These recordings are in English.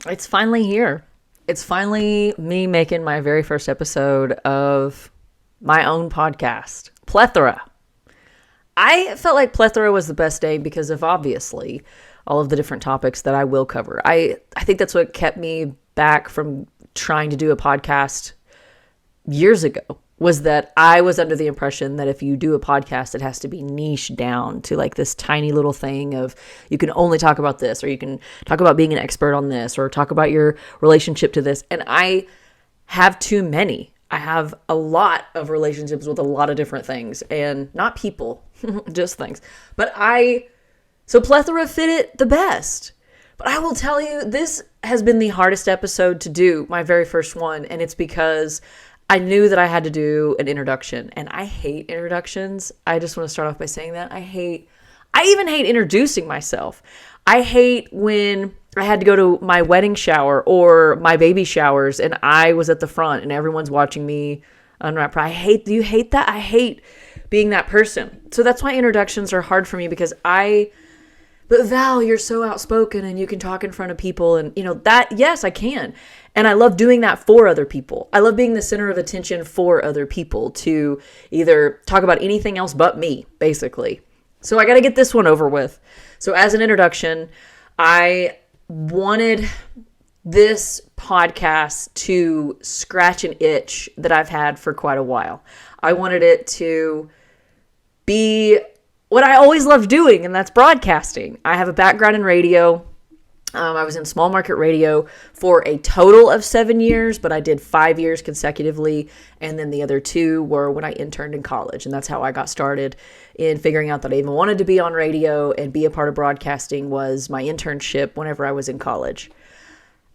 It's finally here. It's finally me making my very first episode of my own podcast, Plethora. I felt like Plethora was the best name because of obviously all of the different topics that I will cover. I think that's what kept me back from trying to do a podcast years ago, was that I was under the impression that if you do a podcast, it has to be niche down to like this tiny little thing of you can only talk about this, or you can talk about being an expert on this, or talk about your relationship to this. And I have too many. I have a lot of relationships with a lot of different things, and not people, just things. So Plethora fit it the best. But I will tell you, this has been the hardest episode to do, my very first one, and it's because I knew that I had to do an introduction, and I hate introductions. I just want to start off by saying that. I even hate introducing myself. I hate when I had to go to my wedding shower or my baby showers, and I was at the front, and everyone's watching me unwrap. Do you hate that? I hate being that person. So that's why introductions are hard for me, because but Val, you're so outspoken and you can talk in front of people, and that, yes, I can. And I love doing that for other people. I love being the center of attention for other people to either talk about anything else but me, basically. So I got to get this one over with. So as an introduction, I wanted this podcast to scratch an itch that I've had for quite a while. I wanted it to be what I always loved doing, and that's broadcasting. I have a background in radio. I was in small market radio for a total of 7 years, but I did 5 years consecutively, and then the other 2 were when I interned in college, and that's how I got started in figuring out that I even wanted to be on radio and be a part of broadcasting. Was my internship whenever I was in college.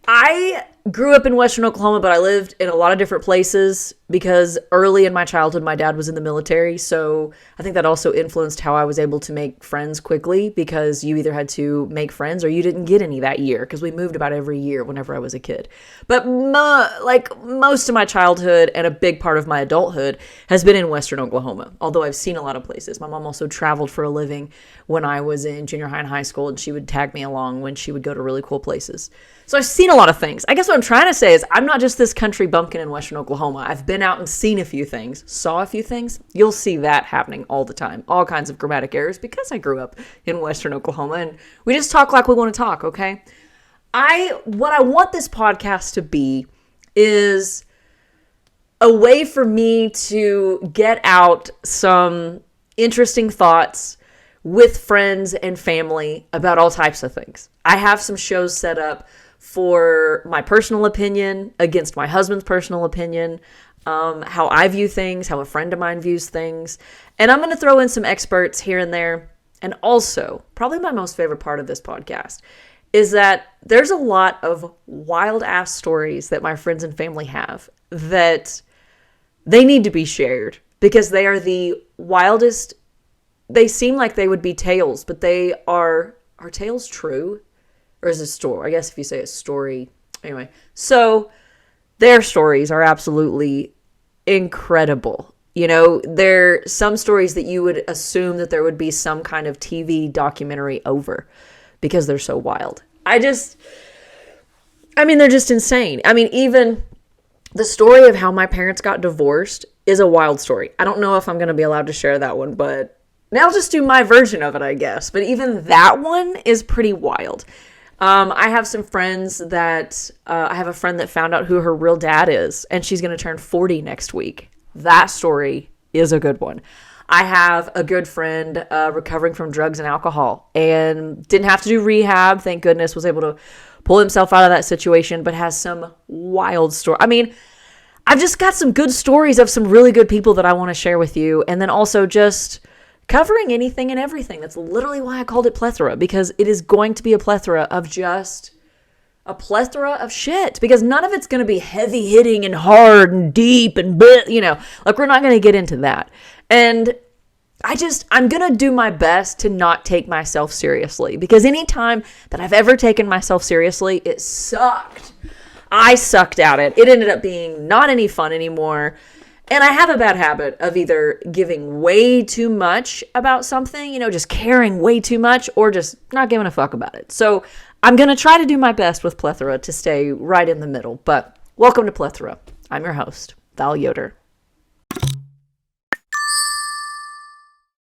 I grew up in Western Oklahoma, but I lived in a lot of different places because early in my childhood, my dad was in the military. So I think that also influenced how I was able to make friends quickly, because you either had to make friends or you didn't get any that year, because we moved about every year whenever I was a kid. But most of my childhood and a big part of my adulthood has been in Western Oklahoma, although I've seen a lot of places. My mom also traveled for a living when I was in junior high and high school, and she would tag me along when she would go to really cool places. So I've seen a lot of things. I guess what I'm trying to say is I'm not just this country bumpkin in Western Oklahoma. I've been out and seen a few things, saw a few things. You'll see that happening all the time. All kinds of grammatic errors, because I grew up in Western Oklahoma, and we just talk like we want to talk, okay? What I want this podcast to be is a way for me to get out some interesting thoughts with friends and family about all types of things. I have some shows set up for my personal opinion against my husband's personal opinion, how I view things, how a friend of mine views things. And I'm going to throw in some experts here and there. And also, probably my most favorite part of this podcast is that there's a lot of wild ass stories that my friends and family have that they need to be shared, because they are the wildest. They seem like they would be tales, but they are tales true? Or is it a story? I guess if you say a story. Anyway, so their stories are absolutely incredible. There are some stories that you would assume that there would be some kind of TV documentary over, because they're so wild. They're just insane. Even the story of how my parents got divorced is a wild story. I don't know if I'm going to be allowed to share that one, but I'll just do my version of it, I guess. But even that one is pretty wild. I have some friends that, I have a friend that found out who her real dad is, and she's going to turn 40 next week. That story is a good one. I have a good friend recovering from drugs and alcohol, and didn't have to do rehab, thank goodness, was able to pull himself out of that situation, but has some wild story. I've just got some good stories of some really good people that I want to share with you, and then also just covering anything and everything. That's literally why I called it Plethora, because it is going to be a plethora of shit, because none of it's going to be heavy hitting and hard and deep and we're not going to get into that. And I'm going to do my best to not take myself seriously, because anytime that I've ever taken myself seriously, it sucked. I sucked at it. It ended up being not any fun anymore. And I have a bad habit of either giving way too much about something, just caring way too much, or just not giving a fuck about it. So I'm going to try to do my best with Plethora to stay right in the middle, but welcome to Plethora. I'm your host, Val Yoder.